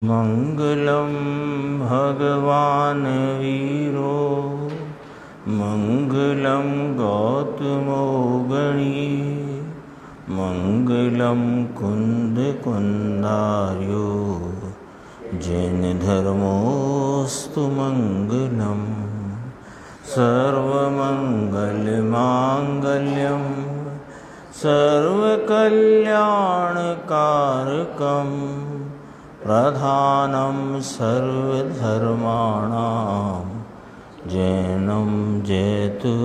मंगलम भगवान वीरो मंगलम गौतमो गणी मंगलम कुंद कुंदार्यो जैन धर्मोस्तु मंगलम सर्वमंगल मांगल्यम सर्वकल्याणकारकम प्रधानं सर्वधर्माणां जैनं जैतुष्यासनं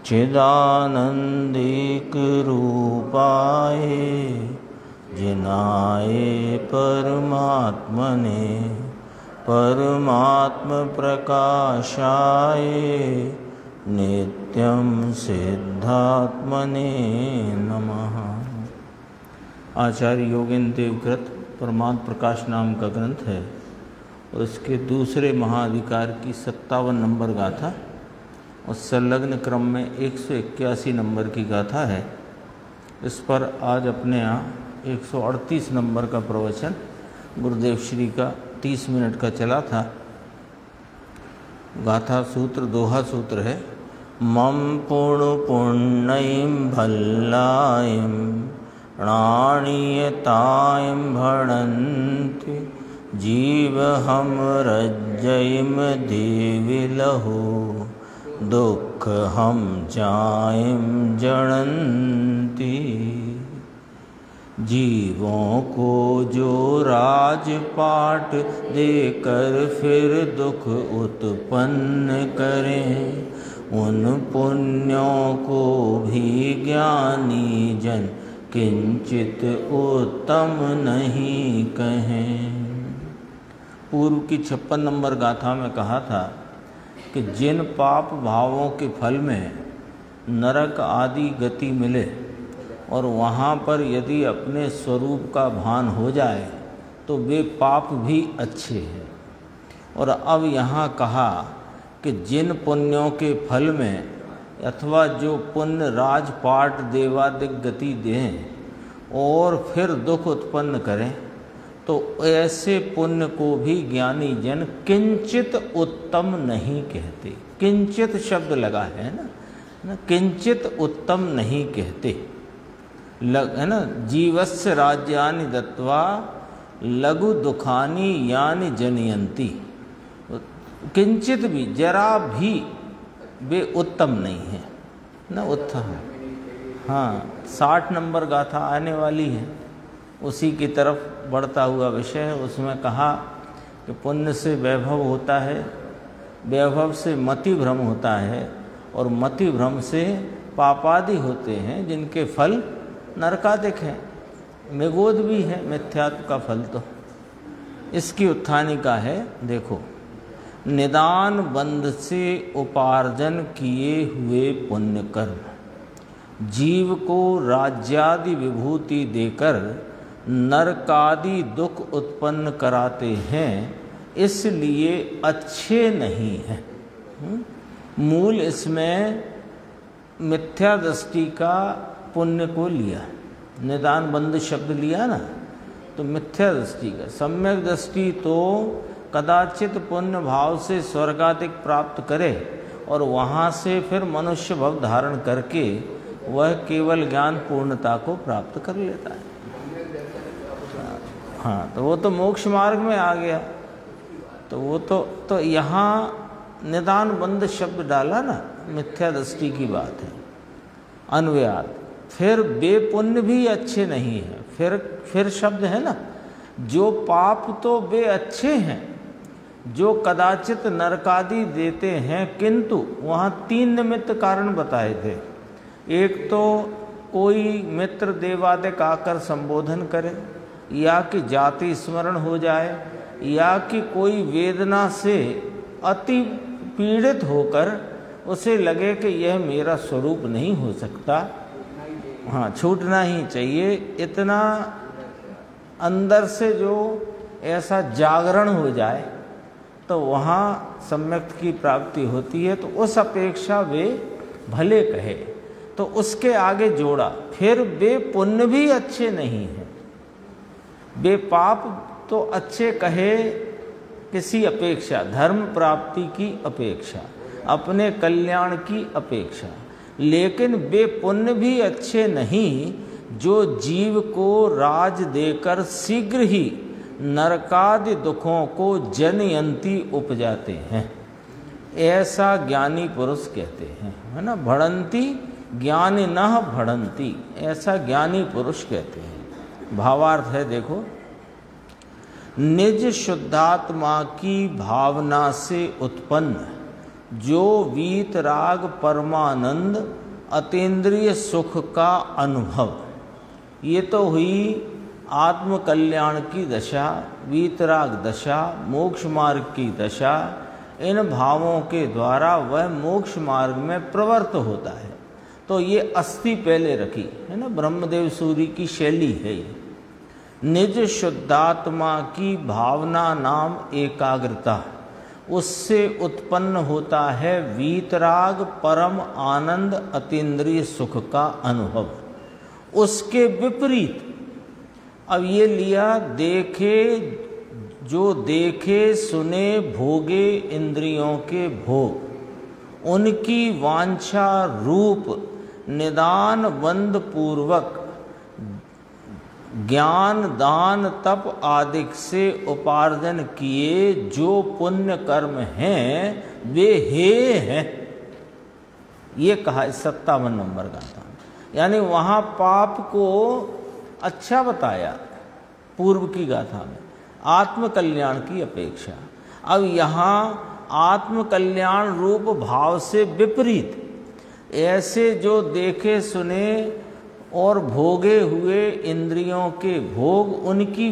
चिदानन्दिकरूपाय जिनाय परमात्मने परमात्मप्रकाशाय नित्यं सिद्धात्मने नमः। आचार्य योगेंद्र देवकृत परमात्म प्रकाश नाम का ग्रंथ है। उसके दूसरे महाअधिकार की 57 नंबर गाथा और संलग्न क्रम में 181 नंबर की गाथा है। इस पर आज अपने यहाँ 138 नंबर का प्रवचन गुरुदेव श्री का 30 मिनट का चला था। गाथा सूत्र दोहा सूत्र है। मम पुण्य पुण्यं भल्लायं प्राणीयतायं भणन्ति जीवहं रज्जयं देविलहो दुःखहं जायं जणन्ति। जीवों को जो राजपाट देकर फिर दुख उत्पन्न करें उन पुण्यों को भी ज्ञानी जन किंचित उत्तम नहीं कहें। पूर्व की 56 नंबर गाथा में कहा था कि जिन पाप भावों के फल में नरक आदि गति मिले और वहाँ पर यदि अपने स्वरूप का भान हो जाए तो वे पाप भी अच्छे हैं। और अब यहाँ कहा कि जिन पुण्यों के फल में अथवा जो पुण्य राजपाट देवादिक गति दें और फिर दुख उत्पन्न करें तो ऐसे पुण्य को भी ज्ञानी जन किंचित उत्तम नहीं कहते। किंचित शब्द लगा है ना, किंचित उत्तम नहीं कहते है ना। जीवस्य राज्यानि दत्वा लघु दुखानि यानि जनयन्ति। किंचित भी जरा भी वे उत्तम नहीं है ना, उत्तम। हाँ, 60 नंबर गाथा आने वाली है, उसी की तरफ बढ़ता हुआ विषय है। उसमें कहा कि पुण्य से वैभव होता है, वैभव से मति भ्रम होता है और मति भ्रम से पापादि होते हैं जिनके फल नरकादिक हैं, मेघोद भी है मिथ्यात्व का फल। तो इसकी उत्थानिका है। देखो, निदान बंध से उपार्जन किए हुए पुण्य कर्म जीव को राज्यादि विभूति देकर नरकादि दुख उत्पन्न कराते हैं, इसलिए अच्छे नहीं हैं। मूल इसमें मिथ्या दृष्टि का पुण्य को लिया, निदान बंध शब्द लिया ना, तो मिथ्या दृष्टि का। सम्यक दृष्टि तो कदाचित पुण्य भाव से स्वर्गादिक प्राप्त करे और वहाँ से फिर मनुष्य भव धारण करके वह केवल ज्ञान पूर्णता को प्राप्त कर लेता है। हाँ, तो वो तो मोक्ष मार्ग में आ गया। तो वो तो यहाँ निदान बंध शब्द डाला ना, मिथ्या दृष्टि की बात है, अन्वयात। फिर बेपुण्य भी अच्छे नहीं है। फिर शब्द है ना, जो पाप तो वे अच्छे हैं जो कदाचित नरकादि देते हैं, किंतु वहाँ 3 निमित्त कारण बताए थे। एक तो कोई मित्र देवादिक आकर संबोधन करे, या कि जाति स्मरण हो जाए, या कि कोई वेदना से अति पीड़ित होकर उसे लगे कि यह मेरा स्वरूप नहीं हो सकता, हाँ छूटना ही चाहिए। इतना अंदर से जो ऐसा जागरण हो जाए तो वहाँ सम्यक की प्राप्ति होती है। तो उस अपेक्षा वे भले कहे, तो उसके आगे जोड़ा, फिर वे पुण्य भी अच्छे नहीं हैं। वे पाप तो अच्छे कहे किसी अपेक्षा, धर्म प्राप्ति की अपेक्षा, अपने कल्याण की अपेक्षा, लेकिन वे पुण्य भी अच्छे नहीं जो जीव को राज देकर शीघ्र ही नरकादि दुखों को जनयंती उपजाते हैं। ऐसा ज्ञानी पुरुष कहते हैं, है ना। भड़ंती ज्ञानी नह भड़ंती, ऐसा ज्ञानी पुरुष कहते हैं। भावार्थ है देखो, निज शुद्धात्मा की भावना से उत्पन्न जो वीतराग परमानंद अतीन्द्रिय सुख का अनुभव, ये तो हुई आत्म कल्याण की दशा, वीतराग दशा, मोक्ष मार्ग की दशा। इन भावों के द्वारा वह मोक्ष मार्ग में प्रवृत्त होता है। तो ये अस्थि पहले रखी है ना, ब्रह्मदेव सूरी की शैली है ये। निज शुद्धात्मा की भावना नाम एकाग्रता, उससे उत्पन्न होता है वीतराग परम आनंद अतीन्द्रिय सुख का अनुभव। उसके विपरीत अब ये लिया, देखे जो देखे सुने भोगे इंद्रियों के भोग, उनकी वांछा रूप निदान बंद पूर्वक ज्ञान दान तप आदि से उपार्जन किए जो पुण्य कर्म हैं वे हे हैं। ये कहा 57 नंबर गाथा में। यानी वहाँ पाप को अच्छा बताया पूर्व की गाथा में, आत्म कल्याण की अपेक्षा। अब यहाँ आत्म कल्याण रूप भाव से विपरीत ऐसे जो देखे सुने और भोगे हुए इंद्रियों के भोग, उनकी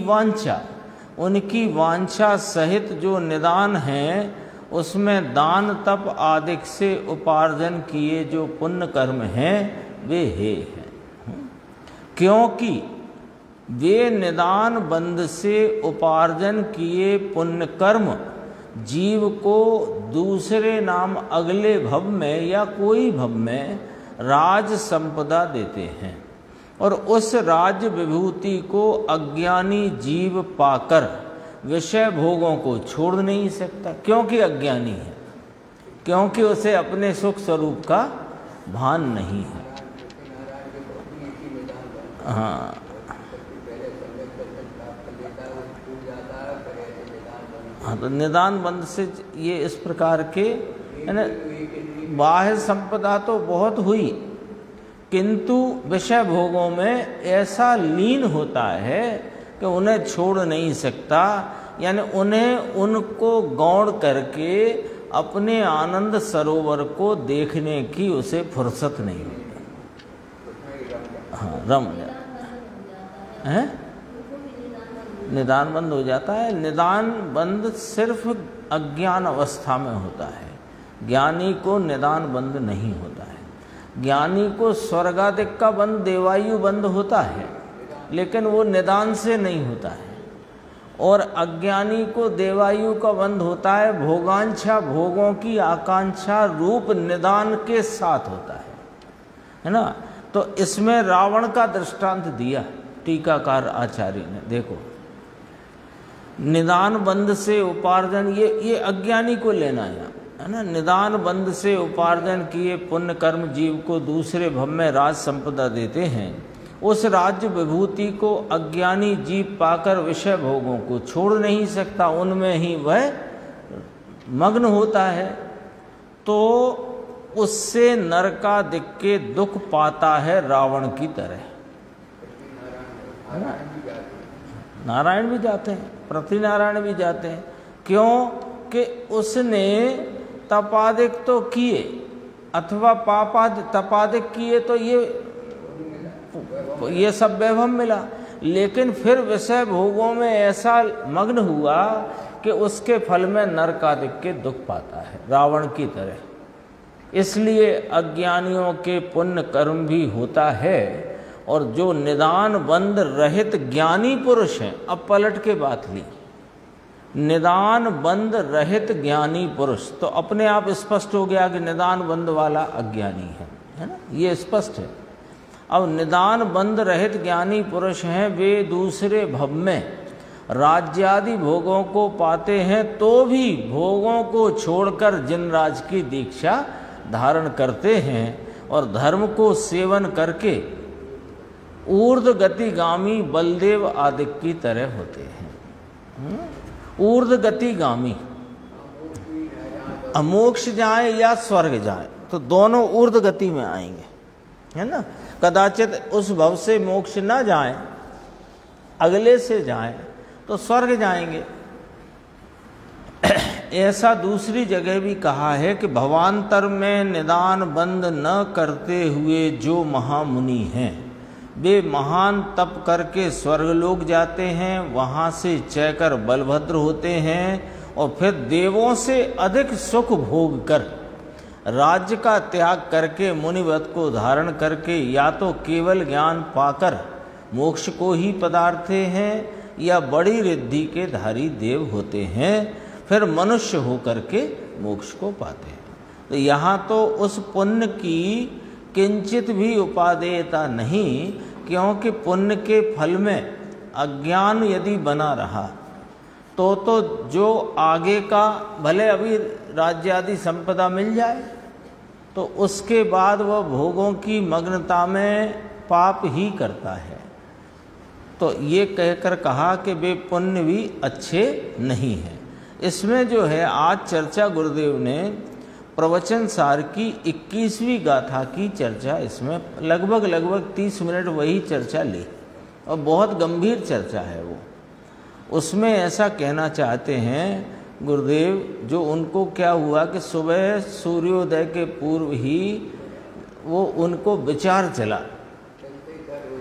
वांछा सहित जो निदान हैं, उसमें दान तप आदि से उपार्जन किए जो पुण्य कर्म हैं वे हे हैं। क्योंकि वे निदान बंध से उपार्जन किए पुण्य कर्म जीव को दूसरे नाम अगले भव में या कोई भव में राज संपदा देते हैं, और उस राज्य विभूति को अज्ञानी जीव पाकर विषय भोगों को छोड़ नहीं सकता। क्योंकि अज्ञानी है, क्योंकि उसे अपने सुख स्वरूप का भान नहीं है। हाँ, तो निदान बंध से ये इस प्रकार के, बाह्य संपदा तो बहुत हुई, किंतु विषय भोगों में ऐसा लीन होता है कि उन्हें छोड़ नहीं सकता। यानी उन्हें उनको गौण करके अपने आनंद सरोवर को देखने की उसे फुर्सत नहीं होती। हाँ, रम जाता है, निदान बंद हो जाता है। निदान बंद सिर्फ अज्ञान अवस्था में होता है, ज्ञानी को निदान बंद नहीं होता है। ज्ञानी को स्वर्गादिक का बंद, देवायु बंद होता है, लेकिन वो निदान से नहीं होता है। और अज्ञानी को देवायु का बंद होता है, भोगांछा, भोगों की आकांक्षा रूप निदान के साथ होता है ना। तो इसमें रावण का दृष्टांत दिया टीकाकार आचार्य ने। देखो, निदान बंद से उपार्जन, ये अज्ञानी को लेना है ना। निदान बंद से उपार्जन किए पुण्य कर्म जीव को दूसरे भव में राज संपदा देते हैं। उस राज्य विभूति को अज्ञानी जीव पाकर विषय भोगों को छोड़ नहीं सकता, उनमें ही वह मग्न होता है। तो उससे नरकादिक के दुख पाता है रावण की तरह। नारायण भी जाते हैं, पृथ्वी नारायण भी जाते हैं। क्यों कि उसने तपादिक तो किए अथवा तपादिक किए तो ये सब वैभव मिला, लेकिन फिर विषय भोगों में ऐसा मग्न हुआ कि उसके फल में नरकादिक के दुख पाता है रावण की तरह। इसलिए अज्ञानियों के पुण्य कर्म भी होता है, और जो निदान बंद रहित ज्ञानी पुरुष हैं, अब पलट के बात ली, निदान बंद रहित ज्ञानी पुरुष, तो अपने आप स्पष्ट हो गया कि निदान बंद वाला अज्ञानी है ना, ये स्पष्ट है। अब निदान बंध रहित ज्ञानी पुरुष हैं, वे दूसरे भव में राज्यादि भोगों को पाते हैं तो भी भोगों को छोड़कर जिनराज की दीक्षा धारण करते हैं और धर्म को सेवन करके ऊर्ध्व गतिगामी बलदेव आदि की तरह होते हैं। ऊर्ध्व गतिगामी, मोक्ष जाए या स्वर्ग जाए तो दोनों ऊर्ध्व गति में आएंगे, है ना। कदाचित उस भव से मोक्ष ना जाए, अगले से जाए तो स्वर्ग जाएंगे। ऐसा दूसरी जगह भी कहा है कि भवांतर में निदान बंद न करते हुए जो महामुनि हैं वे महान तप करके स्वर्गलोक जाते हैं, वहाँ से चयकर बलभद्र होते हैं और फिर देवों से अधिक सुख भोग कर राज्य का त्याग करके मुनिव्रत को धारण करके या तो केवल ज्ञान पाकर मोक्ष को ही पदार्थे हैं या बड़ी रिद्धि के धारी देव होते हैं, फिर मनुष्य होकर के मोक्ष को पाते हैं। तो यहाँ तो उस पुण्य की किंचित भी उपादेयता नहीं, क्योंकि पुण्य के फल में अज्ञान यदि बना रहा तो जो आगे का भले अभी राज्य आदि संपदा मिल जाए तो उसके बाद वह भोगों की मग्नता में पाप ही करता है। तो ये कहकर कहा कि वे पुण्य भी अच्छे नहीं हैं। इसमें जो है आज चर्चा गुरुदेव ने प्रवचन सार की 21वीं गाथा की चर्चा, इसमें लगभग 30 मिनट वही चर्चा ली और बहुत गंभीर चर्चा है वो। उसमें ऐसा कहना चाहते हैं गुरुदेव, जो उनको क्या हुआ कि सुबह सूर्योदय के पूर्व ही वो उनको विचार चला,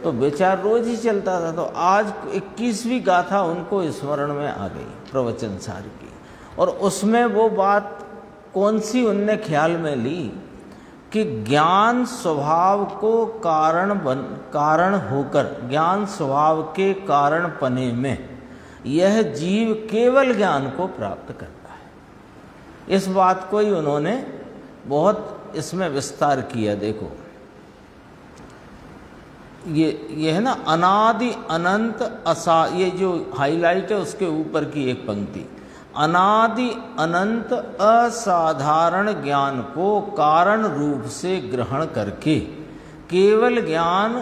तो विचार रोज ही चलता था, तो आज 21वीं गाथा उनको स्मरण में आ गई प्रवचन सार की। और उसमें वो बात कौन सी उनने ख्याल में ली कि ज्ञान स्वभाव को कारण होकर, ज्ञान स्वभाव के कारण पने में यह जीव केवल ज्ञान को प्राप्त करता है। इस बात को ही उन्होंने बहुत इसमें विस्तार किया। देखो ये है ना, अनादि अनंत ये जो हाईलाइट है उसके ऊपर की एक पंक्ति, अनादि अनंत असाधारण ज्ञान को कारण रूप से ग्रहण करके केवल ज्ञान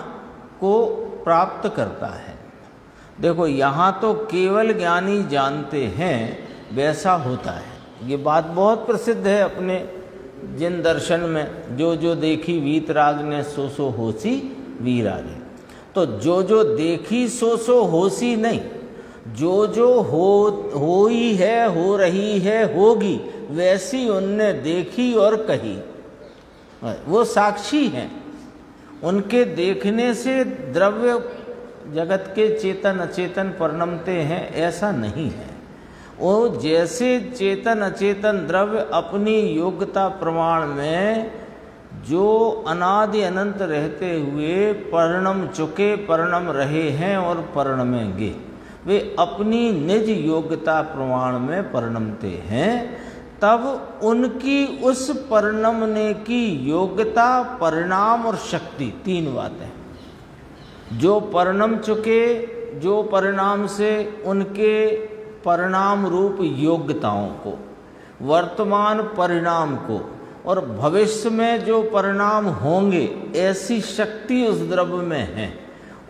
को प्राप्त करता है। देखो यहाँ तो केवल ज्ञानी जानते हैं वैसा होता है, ये बात बहुत प्रसिद्ध है अपने जिन दर्शन में, जो जो देखी वीतराग ने सो सो होसी वीरागे। तो जो जो देखी सो सो होसी नहीं, जो जो हो ही है, हो रही है, होगी, वैसी उनने देखी और कही। वो साक्षी हैं, उनके देखने से द्रव्य जगत के चेतन अचेतन परिणमते हैं, ऐसा नहीं है। वो जैसे चेतन अचेतन द्रव्य अपनी योग्यता प्रमाण में जो अनादि अनंत रहते हुए परिणम चुके, परिणम रहे हैं और परिणमेंगे, वे अपनी निज योग्यता प्रमाण में परिणमते हैं, तब उनकी उस परिणमने की योग्यता, परिणाम और शक्ति, तीन बातें। जो परिणम चुके, जो परिणाम से उनके परिणाम रूप योग्यताओं को, वर्तमान परिणाम को और भविष्य में जो परिणाम होंगे, ऐसी शक्ति उस द्रव्य में है।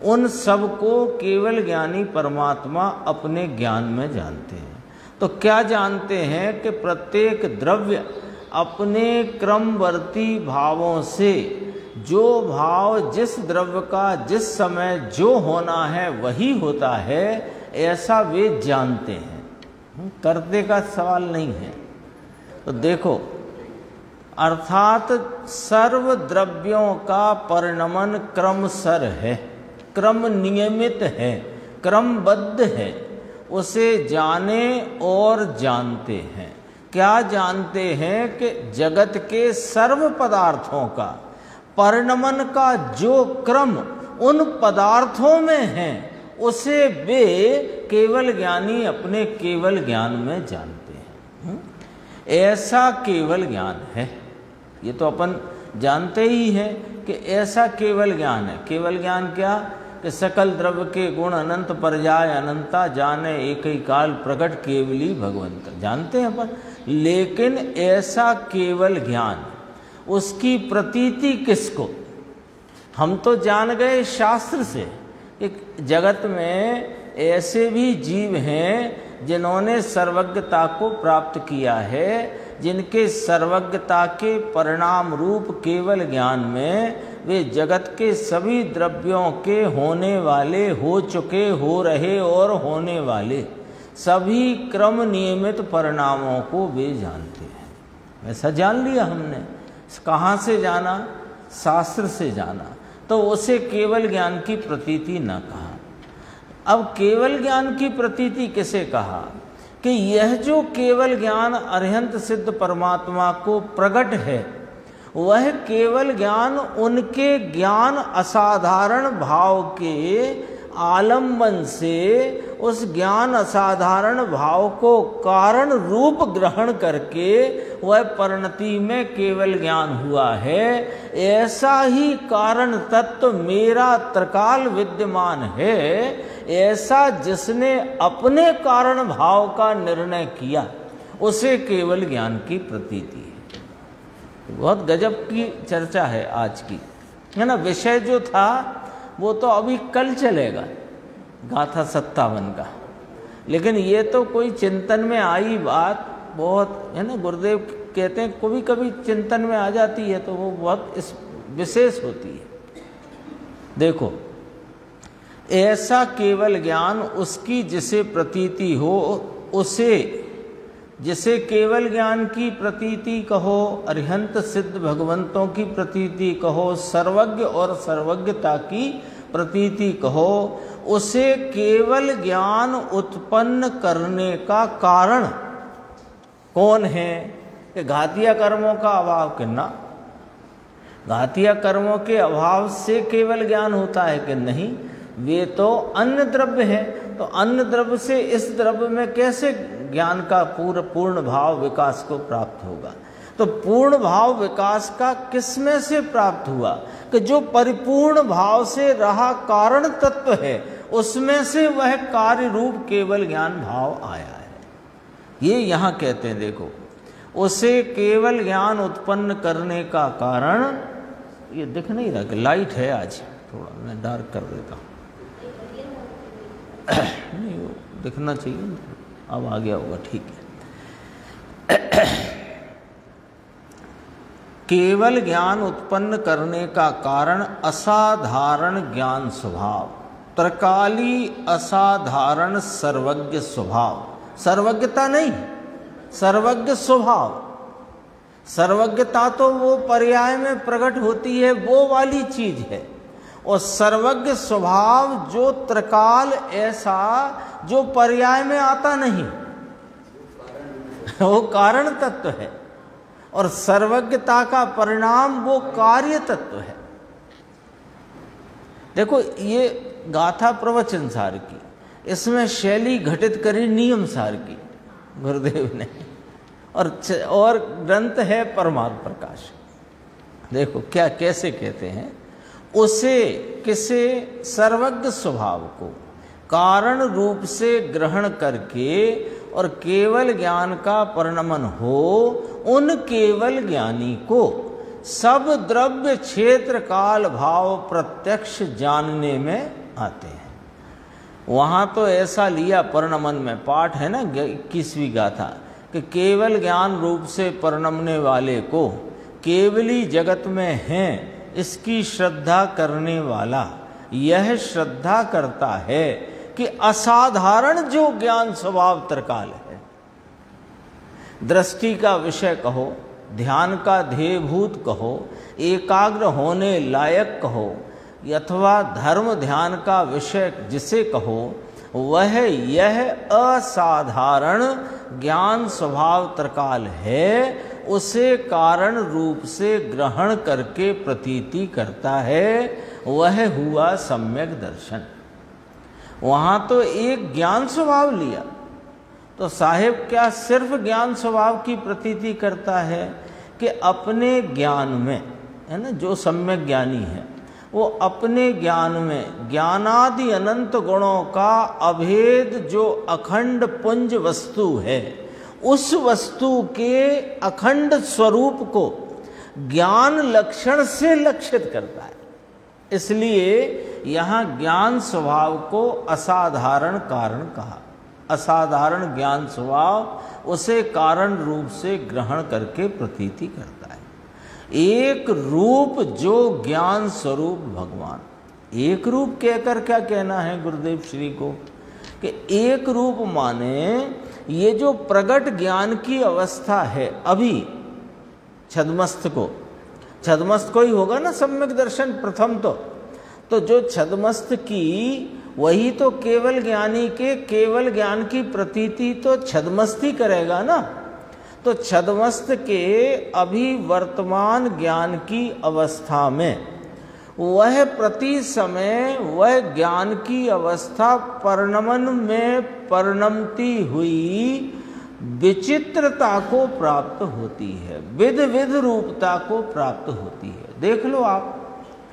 उन सब को केवल ज्ञानी परमात्मा अपने ज्ञान में जानते हैं। तो क्या जानते हैं कि प्रत्येक द्रव्य अपने क्रमवर्ती भावों से, जो भाव जिस द्रव्य का जिस समय जो होना है वही होता है, ऐसा वे जानते हैं। करते का सवाल नहीं है। तो देखो, अर्थात सर्व द्रव्यों का परिणमन क्रमसर है, क्रम नियमित है, क्रमबद्ध है, उसे जाने और जानते हैं। क्या जानते हैं कि जगत के सर्व पदार्थों का परिणमन का जो क्रम उन पदार्थों में है, उसे वे केवल ज्ञानी अपने केवल ज्ञान में जानते हैं। ऐसा केवल ज्ञान है। ये तो अपन जानते ही हैं कि ऐसा केवल ज्ञान है। केवल ज्ञान क्या? कि सकल द्रव्य के गुण अनंत पर्याय अनंता, जाने एक ही काल प्रकट केवली भगवंत। जानते हैं अपन, लेकिन ऐसा केवल ज्ञान, उसकी प्रतीति किसको? हम तो जान गए शास्त्र से कि जगत में ऐसे भी जीव हैं जिन्होंने सर्वज्ञता को प्राप्त किया है, जिनके सर्वज्ञता के परिणाम रूप केवल ज्ञान में वे जगत के सभी द्रव्यों के होने वाले, हो चुके, हो रहे और होने वाले सभी क्रम नियमित परिणामों को वे जानते हैं। ऐसा जान लिया हमने। कहाँ से जाना? शास्त्र से जाना। तो उसे केवल ज्ञान की प्रतीति न कहा। अब केवल ज्ञान की प्रतीति किसे कहा? कि यह जो केवल ज्ञान अरिहंत सिद्ध परमात्मा को प्रकट है, वह केवल ज्ञान उनके ज्ञान असाधारण भाव के आलंबन से उस ज्ञान असाधारण भाव को कारण रूप ग्रहण करके वह परिणति में केवल ज्ञान हुआ है। ऐसा ही कारण तत्व मेरा त्रिकाल विद्यमान है, ऐसा जिसने अपने कारण भाव का निर्णय किया उसे केवल ज्ञान की प्रतीति है। बहुत गजब की चर्चा है आज की, है ना। विषय जो था वो तो अभी कल चलेगा, गाथा 57 का, लेकिन ये तो कोई चिंतन में आई बात बहुत, है ना। गुरुदेव कहते हैं कभी कभी चिंतन में आ जाती है तो वो बहुत इस विशेष होती है। देखो, ऐसा केवल ज्ञान उसकी जिसे प्रतीति हो, उसे जिसे केवल ज्ञान की प्रतीति कहो, अरिहंत सिद्ध भगवंतों की प्रतीति कहो, सर्वज्ञ और सर्वज्ञता की प्रतीति कहो, उसे केवल ज्ञान उत्पन्न करने का कारण कौन है? कि घातीय कर्मों का अभाव। किन्ना घातीय कर्मों के अभाव से केवल ज्ञान होता है कि नहीं? वे तो अन्य द्रव्य है, तो अन्य द्रव्य से इस द्रव्य में कैसे ज्ञान का पूर्ण भाव विकास को प्राप्त होगा? तो पूर्ण भाव विकास का किसमें से प्राप्त हुआ? कि जो परिपूर्ण भाव से रहा कारण तत्व है, उसमें से वह कार्य रूप केवल ज्ञान भाव आया है। ये यहाँ कहते हैं, देखो, उसे केवल ज्ञान उत्पन्न करने का कारण, ये दिख नहीं रहा कि लाइट है आज, थोड़ा मैं डार्क कर देता हूँ। नहीं, वो दिखना चाहिए, अब आ गया होगा, ठीक है। केवल ज्ञान उत्पन्न करने का कारण असाधारण ज्ञान स्वभाव, त्रिकाली असाधारण सर्वज्ञ स्वभाव। सर्वज्ञता नहीं, सर्वज्ञ स्वभाव। सर्वज्ञता तो वो पर्याय में प्रकट होती है, वो वाली चीज है। और सर्वज्ञ स्वभाव जो त्रिकाल ऐसा जो पर्याय में आता नहीं, वो कारण तत्व है। और सर्वज्ञता का परिणाम वो कार्य तत्व है। देखो, ये गाथा प्रवचन सार की, इसमें शैली घटित करी नियम सार की गुरुदेव ने, और ग्रंथ है परमार्थ प्रकाश। देखो क्या कैसे कहते हैं, उसे किसे सर्वज्ञ स्वभाव को कारण रूप से ग्रहण करके और केवल ज्ञान का परिणमन हो, उन केवल ज्ञानी को सब द्रव्य क्षेत्र काल भाव प्रत्यक्ष जानने में आते हैं। वहाँ तो ऐसा लिया परिणमन में, पाठ है ना 21वीं गाथा, कि केवल ज्ञान रूप से परिणमने वाले को केवली जगत में हैं इसकी श्रद्धा करने वाला यह श्रद्धा करता है कि असाधारण जो ज्ञान स्वभाव त्रिकाल है, दृष्टि का विषय कहो, ध्यान का ध्येयभूत कहो, एकाग्र होने लायक कहो, अथवा धर्म ध्यान का विषय जिसे कहो, वह यह असाधारण ज्ञान स्वभाव त्रिकाल है, उसे कारण रूप से ग्रहण करके प्रतीति करता है, वह हुआ सम्यक दर्शन। वहाँ तो एक ज्ञान स्वभाव लिया, तो साहिब क्या सिर्फ ज्ञान स्वभाव की प्रतीति करता है कि अपने ज्ञान में है ना, जो सम्यक ज्ञानी है वो अपने ज्ञान में ज्ञानादि अनंत गुणों का अभेद जो अखंड पुंज वस्तु है, उस वस्तु के अखंड स्वरूप को ज्ञान लक्षण से लक्षित करता है। इसलिए यहाँ ज्ञान स्वभाव को असाधारण कारण कहा। असाधारण ज्ञान स्वभाव उसे कारण रूप से ग्रहण करके प्रतीति करता है। एक रूप जो ज्ञान स्वरूप भगवान, एक रूप कहकर क्या कहना है गुरुदेव श्री को कि एक रूप माने ये जो प्रगट ज्ञान की अवस्था है अभी छद्मस्त को ही होगा ना सम्यक दर्शन प्रथम तो जो छद्मस्त की वही तो केवल ज्ञानी के केवल ज्ञान की प्रतीति तो छद्मस्त ही करेगा ना। तो छद्मस्त के अभी वर्तमान ज्ञान की अवस्था में वह प्रति समय वह ज्ञान की अवस्था परिणमन में परिणमती हुई विचित्रता को प्राप्त होती है, विध विध रूपता को प्राप्त होती है। देख लो आप,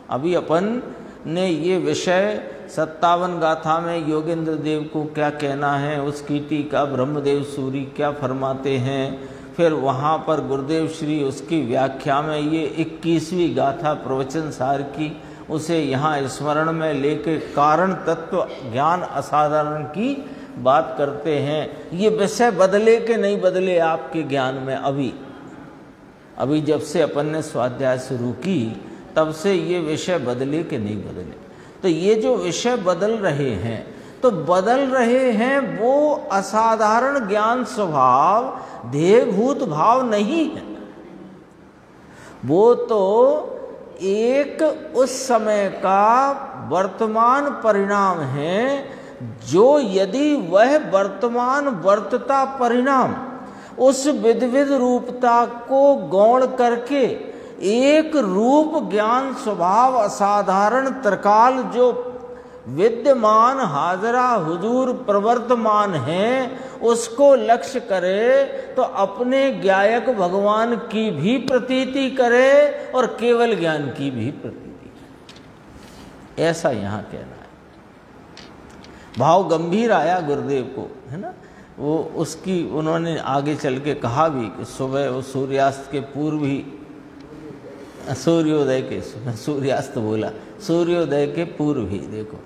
अभी अपन ने ये विषय 57 गाथा में योगेंद्र देव को क्या कहना है, उसकी टीका ब्रह्मदेव सूरी क्या फरमाते हैं, फिर वहाँ पर गुरुदेव श्री उसकी व्याख्या में ये 21वीं गाथा प्रवचन सार की उसे यहाँ स्मरण में लेके कारण तत्व ज्ञान असाधारण की बात करते हैं। ये विषय बदले के नहीं बदले आपके ज्ञान में अभी जब से अपन ने स्वाध्याय शुरू की तब से ये विषय बदले के नहीं बदले। तो ये जो विषय बदल रहे हैं तो बदल रहे हैं वो असाधारण ज्ञान स्वभाव ध्येयभूत भाव नहीं है, वो तो एक उस समय का वर्तमान परिणाम है जो यदि वह वर्तमान वर्तता परिणाम उस विविध रूपता को गौण करके एक रूप ज्ञान स्वभाव असाधारण त्रिकाल जो विद्यमान हाजरा हुजूर प्रवर्तमान है उसको लक्ष्य करे तो अपने ज्ञायक भगवान की भी प्रतीति करे और केवल ज्ञान की भी प्रतीति करे, ऐसा यहाँ कहना है। भाव गंभीर आया गुरुदेव को, है ना, वो उसकी उन्होंने आगे चल के कहा भी कि सुबह वो सूर्यास्त के पूर्व ही सूर्योदय के सूर्यास्त बोला सूर्योदय के पूर्व ही देखो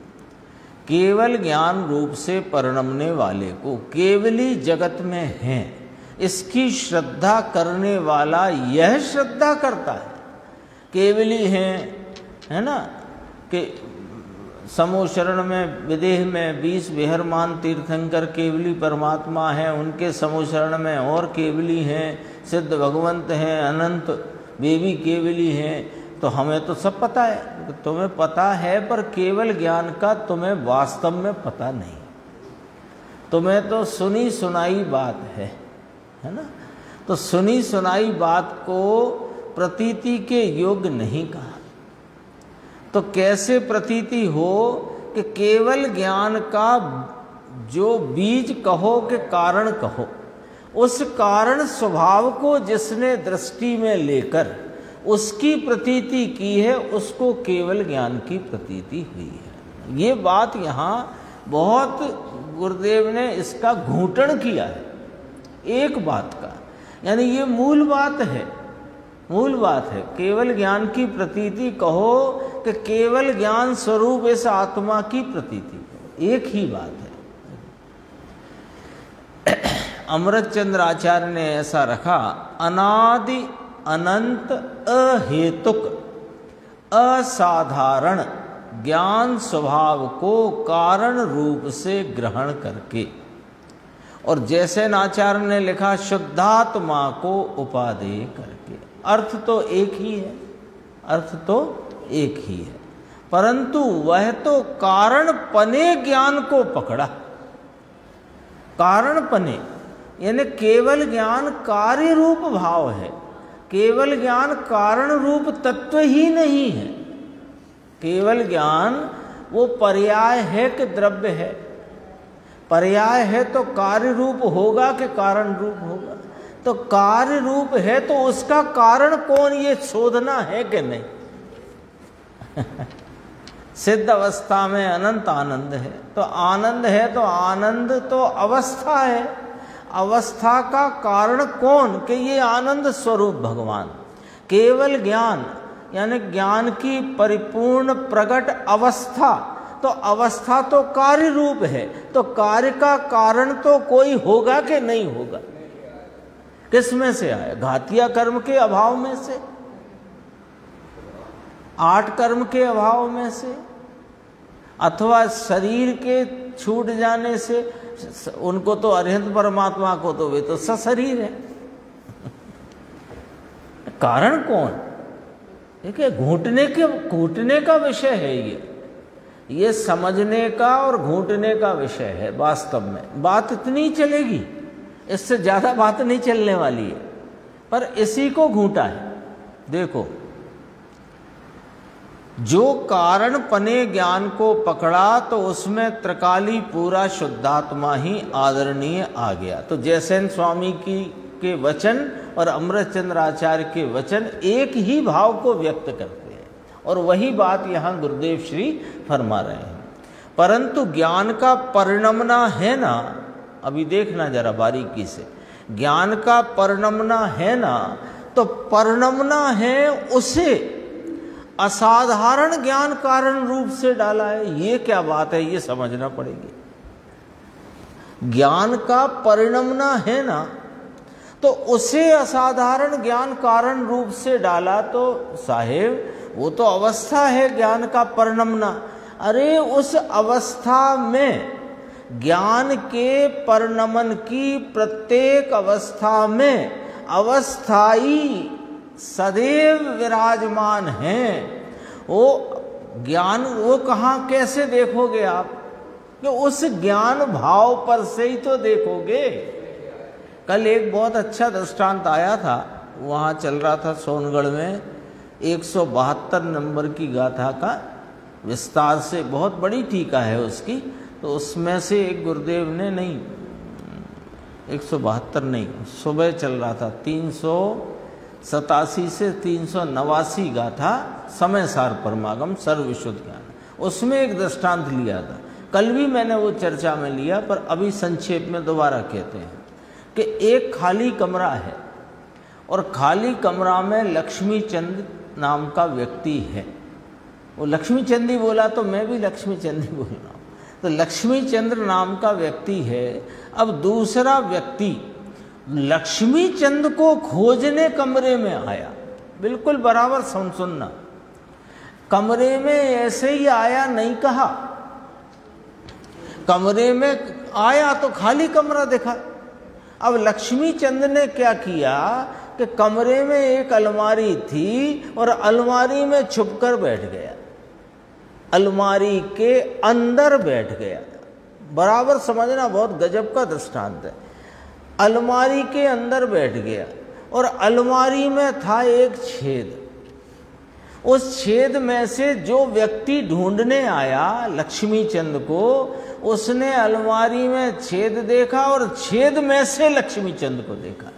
केवल ज्ञान रूप से परिणमने वाले को केवली जगत में है इसकी श्रद्धा करने वाला यह श्रद्धा करता है। केवली है ना, कि समोशरण में विदेह में 20 विहरमान तीर्थंकर केवली परमात्मा है, उनके समोशरण में और केवली हैं, सिद्ध भगवंत हैं, अनंत वे भी केवली हैं। तो हमें तो सब पता है, तुम्हें पता है पर केवल ज्ञान का तुम्हें वास्तव में पता नहीं, तुम्हें तो सुनी सुनाई बात है ना। तो सुनी सुनाई बात को प्रतीति के योग्य नहीं कहा। तो कैसे प्रतीति हो कि केवल ज्ञान का जो बीज कहो कि कारण कहो, उस कारण स्वभाव को जिसने दृष्टि में लेकर उसकी प्रतीति की है उसको केवल ज्ञान की प्रतीति हुई है। ये बात यहाँ बहुत गुरुदेव ने इसका घूंटन किया है एक बात का, यानी ये मूल बात है, मूल बात है। केवल ज्ञान की प्रतीति कहो कि केवल ज्ञान स्वरूप इस आत्मा की प्रतीति कहो, एक ही बात है। अमृत चंद्र आचार्य ने ऐसा रखा, अनादि अनंत अहेतुक असाधारण ज्ञान स्वभाव को कारण रूप से ग्रहण करके, और जैसे नाचार्य ने लिखा शुद्धात्मा को उपादेय करके। अर्थ तो एक ही है, अर्थ तो एक ही है, परंतु वह तो कारण पने ज्ञान को पकड़ा। कारण पने यानी केवल ज्ञान कार्य रूप भाव है, केवल ज्ञान कारण रूप तत्व ही नहीं है। केवल ज्ञान वो पर्याय है कि द्रव्य है, पर्याय है तो कार्य रूप होगा कि कारण रूप होगा। तो कार्य रूप है तो उसका कारण कौन, ये शोधना है कि नहीं? सिद्ध अवस्था में अनंत आनंद है, तो आनंद है तो आनंद तो अवस्था है, अवस्था का कारण कौन? कि ये आनंद स्वरूप भगवान। केवल ज्ञान यानी ज्ञान की परिपूर्ण प्रकट अवस्था, तो अवस्था तो कार्य रूप है, तो कार्य का कारण तो कोई होगा कि नहीं होगा? किस में से आया? घातिया कर्म के अभाव में से, 8 कर्म के अभाव में से, अथवा शरीर के छूट जाने से। उनको तो अरिहंत परमात्मा को तो वे तो सशरीर है। कारण कौन? देखिए, घूटने का विषय है ये समझने का और घूटने का विषय है। वास्तव में बात इतनी चलेगी, इससे ज्यादा बात नहीं चलने वाली है, पर इसी को घूटा है। देखो, जो कारण पने ज्ञान को पकड़ा तो उसमें त्रिकाली पूरा शुद्धात्मा ही आदरणीय आ गया। तो जयसेन स्वामी के वचन और अमृतचंद्र आचार्य के वचन एक ही भाव को व्यक्त करते हैं, और वही बात यहाँ गुरुदेव श्री फरमा रहे हैं। परंतु ज्ञान का परिणमना है ना, अभी देखना जरा बारीकी से, ज्ञान का परिणमना है ना, तो परिणमना है उसे असाधारण ज्ञान कारण रूप से डाला है। ये क्या बात है, ये समझना पड़ेगी। ज्ञान का परिणमना है ना, तो उसे असाधारण ज्ञान कारण रूप से डाला, तो साहेब वो तो अवस्था है ज्ञान का परिणमना। अरे उस अवस्था में, ज्ञान के परिणमन की प्रत्येक अवस्था में अवस्थाई सदैव विराजमान हैं। वो ज्ञान, वो कहाँ कैसे देखोगे आप? कि उस ज्ञान भाव पर से ही तो देखोगे। कल एक बहुत अच्छा दृष्टांत आया था, वहाँ चल रहा था सोनगढ़ में 172 नंबर की गाथा का विस्तार से, बहुत बड़ी टीका है उसकी। तो उसमें से एक गुरुदेव ने, नहीं 172 नहीं, सुबह चल रहा था 387 से 389 गाथा समय सार परमागम सर्वविशुद्ध ज्ञान, उसमें एक दृष्टांत लिया था। कल भी मैंने वो चर्चा में लिया, पर अभी संक्षेप में दोबारा कहते हैं कि एक खाली कमरा है, और खाली कमरा में लक्ष्मी चंद नाम का व्यक्ति है। वो लक्ष्मी चंद ही बोला तो मैं भी लक्ष्मी चंद ही बोल रहा हूँ। तो लक्ष्मी चंद्र नाम का व्यक्ति है। अब दूसरा व्यक्ति लक्ष्मी चंद को खोजने कमरे में आया, बिल्कुल बराबर सुनना, कमरे में ऐसे ही आया, नहीं कहा, कमरे में आया तो खाली कमरा देखा। अब लक्ष्मी चंद ने क्या किया कि कमरे में एक अलमारी थी और अलमारी में छुपकर बैठ गया, अलमारी के अंदर बैठ गया। बराबर समझना, बहुत गजब का दृष्टांत है। अलमारी के अंदर बैठ गया और अलमारी में था एक छेद। उस छेद में से जो व्यक्ति ढूंढने आया लक्ष्मी चंद को, उसने अलमारी में छेद देखा और छेद में से लक्ष्मी चंद को देखा।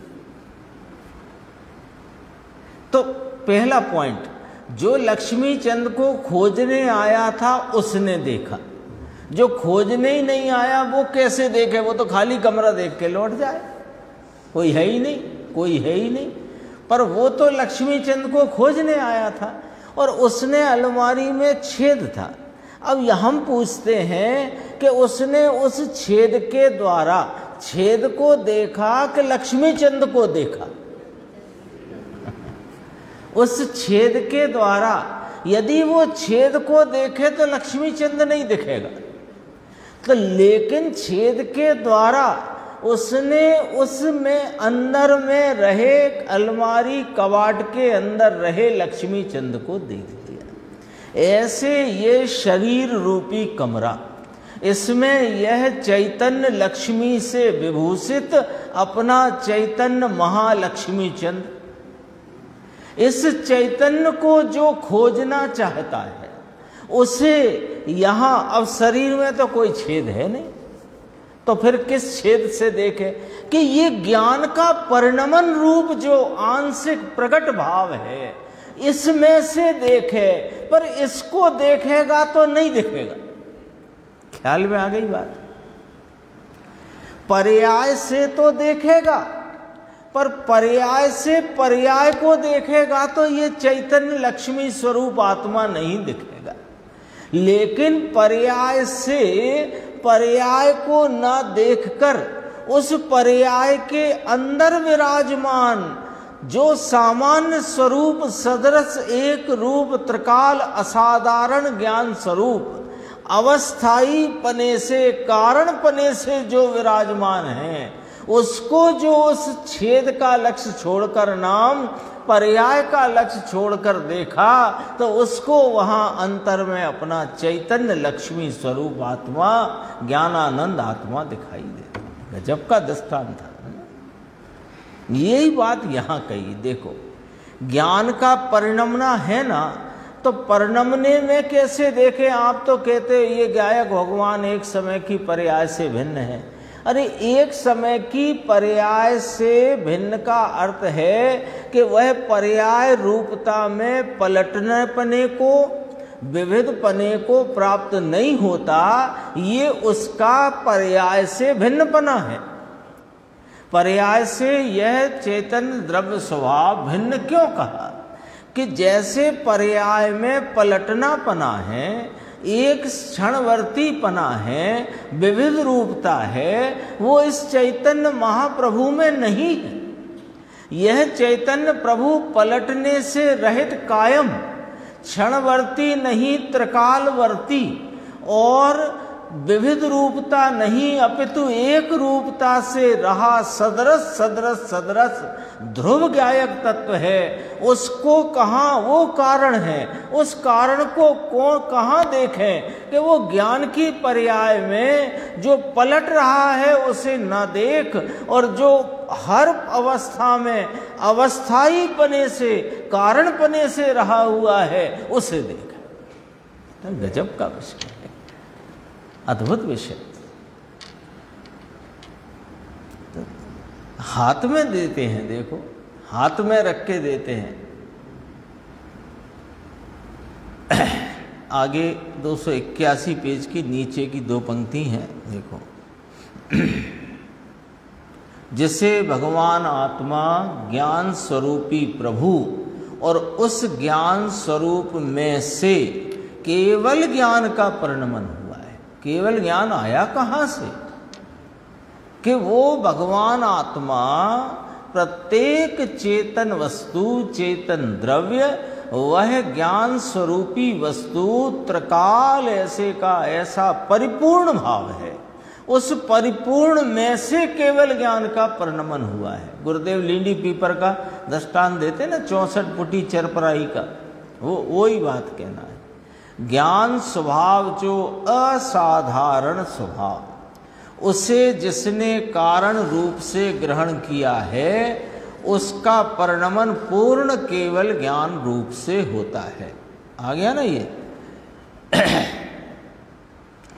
तो पहला पॉइंट, जो लक्ष्मी चंद को खोजने आया था उसने देखा, जो खोजने ही नहीं आया वो कैसे देखे? वो तो खाली कमरा देख के लौट जाए, कोई है ही नहीं, कोई है ही नहीं। पर वो तो लक्ष्मी चंद को खोजने आया था और उसने अलमारी में छेद था। अब हम पूछते हैं कि उसने उस छेद के द्वारा छेद को देखा कि लक्ष्मी चंद को देखा? उस छेद के द्वारा यदि वो छेद को देखे तो लक्ष्मी चंद नहीं दिखेगा, तो लेकिन छेद के द्वारा उसने उसमें अंदर में रहे अलमारी कबाड़ के अंदर रहे लक्ष्मी चंद को देख लिया। ऐसे ये शरीर रूपी कमरा, इसमें यह चैतन्य लक्ष्मी से विभूषित अपना चैतन्य महालक्ष्मी चंद, इस चैतन्य को जो खोजना चाहता है उसे यहाँ, अब शरीर में तो कोई छेद है नहीं, तो फिर किस छेद से देखे कि ये ज्ञान का परिणमन रूप जो आंशिक प्रकट भाव है इसमें से देखे, पर इसको देखेगा तो नहीं दिखेगा। ख्याल में आ गई बात? पर्याय से तो देखेगा, पर पर्याय से पर्याय को देखेगा तो ये चैतन्य लक्ष्मी स्वरूप आत्मा नहीं दिखेगा। लेकिन पर्याय से पर्याय को न देखकर उस पर्याय के अंदर विराजमान जो सामान्य स्वरूप सदृश एक रूप त्रिकाल असाधारण ज्ञान स्वरूप अवस्थाई पने से कारण पने से जो विराजमान है, उसको जो उस छेद का लक्ष्य छोड़कर नाम पर्याय का लक्ष्य छोड़कर देखा, तो उसको वहां अंतर में अपना चैतन्य लक्ष्मी स्वरूप आत्मा ज्ञानानंद आत्मा दिखाई देता। गजब का दृष्टांत था। यही बात यहां कही। देखो, ज्ञान का परिणमना है ना, तो परिणमने में कैसे देखें? आप तो कहते ये गायक भगवान एक समय की पर्याय से भिन्न है। अरे एक समय की पर्याय से भिन्न का अर्थ है कि वह पर्याय रूपता में पलटने पने को विविध पने को प्राप्त नहीं होता, ये उसका पर्याय से भिन्नपना है। पर्याय से यह चैतन्य द्रव्य स्वभाव भिन्न क्यों कहा? कि जैसे पर्याय में पलटना पना है, एक क्षणवर्ती पना है, विविध रूपता है, वो इस चैतन्य महाप्रभु में नहीं है। यह चैतन्य प्रभु पलटने से रहित कायम, क्षणवर्ती नहीं त्रिकालवर्ती और विविध रूपता नहीं अपितु एक रूपता से रहा सदृश सदृश सदृश ध्रुव गायक तत्व है। उसको कहाँ वो कारण है, उस कारण को कौन कहाँ देखें कि वो ज्ञान की पर्याय में जो पलट रहा है उसे न देख, और जो हर अवस्था में अवस्थाई पने से कारण पने से रहा हुआ है उसे देख। गजब का विषय है, अद्भुत विषय। तो हाथ में देते हैं, देखो हाथ में रख के देते हैं। आगे 281 पेज की नीचे की 2 पंक्ति हैं, देखो। जिसे भगवान आत्मा ज्ञान स्वरूपी प्रभु और उस ज्ञान स्वरूप में से केवल ज्ञान का परिणमन हुआ है। केवल ज्ञान आया कहाँ से? कि वो भगवान आत्मा प्रत्येक चेतन वस्तु चेतन द्रव्य वह ज्ञान स्वरूपी वस्तु त्रिकाल ऐसे का ऐसा परिपूर्ण भाव है, उस परिपूर्ण में से केवल ज्ञान का परिणमन हुआ है। गुरुदेव लींडी पीपर का दृष्टांत देते ना, 64 फुटी चरपराई का, वो ही बात कहना है। ज्ञान स्वभाव जो असाधारण स्वभाव, उसे जिसने कारण रूप से ग्रहण किया है उसका परिणमन पूर्ण केवल ज्ञान रूप से होता है। आ गया ना ये?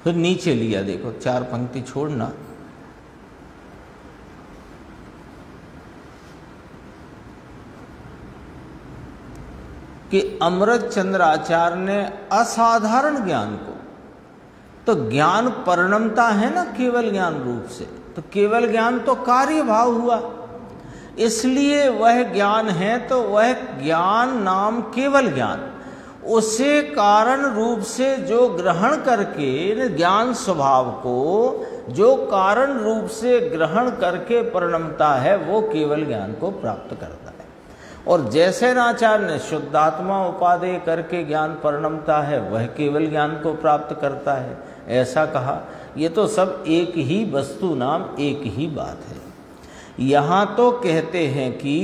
फिर नीचे लिया, देखो 4 पंक्ति छोड़ना। कि अमृत चंद्र आचार्य ने असाधारण ज्ञान को, तो ज्ञान परिणमता है ना केवल ज्ञान रूप से, तो केवल ज्ञान तो कार्य भाव हुआ, इसलिए वह ज्ञान है। तो वह ज्ञान नाम केवल ज्ञान, उसे कारण रूप से जो ग्रहण करके ज्ञान स्वभाव को जो कारण रूप से ग्रहण करके परिणमता है, वो केवल ज्ञान को प्राप्त करता है। और जैसे नाचार्य ने शुद्धात्मा उपादेय करके ज्ञान परिणमता है, वह केवल ज्ञान को प्राप्त करता है, ऐसा कहा। ये तो सब एक ही वस्तु नाम एक ही बात है। यहाँ तो कहते हैं कि